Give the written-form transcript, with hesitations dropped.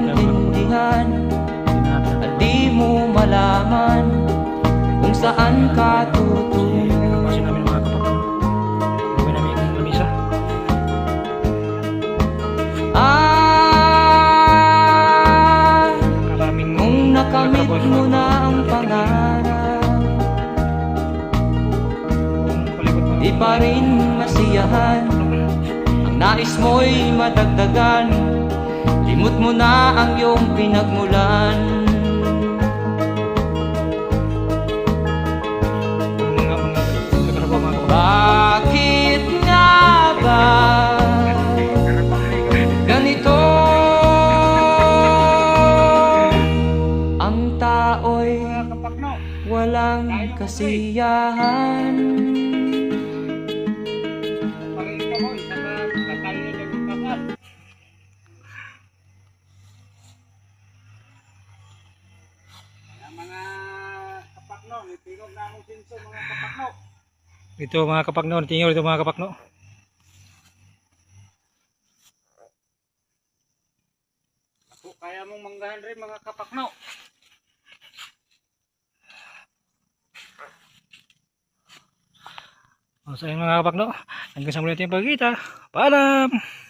maintindihan at di mo malaman kung saan ka tutungo. Kasi namin mga kapatid, gawin namin yung lamisa. Kung nakamit mo na ang pangarap, di pa rin masiyahan. Ang nais mo'y madagdagan, limot mo na ang iyong pinagmulan. Bakit nga ba ganito? Ang tao'y walang kasiyahan. Mga kapakno, itingog na akong sinso mga kapakno. Ito mga kapakno, tingin ito mga kapakno. Ako kaya mong manggahan rin mga kapakno. So yun mga kapakno, hanggang sa muli natin pagkita. Paalam!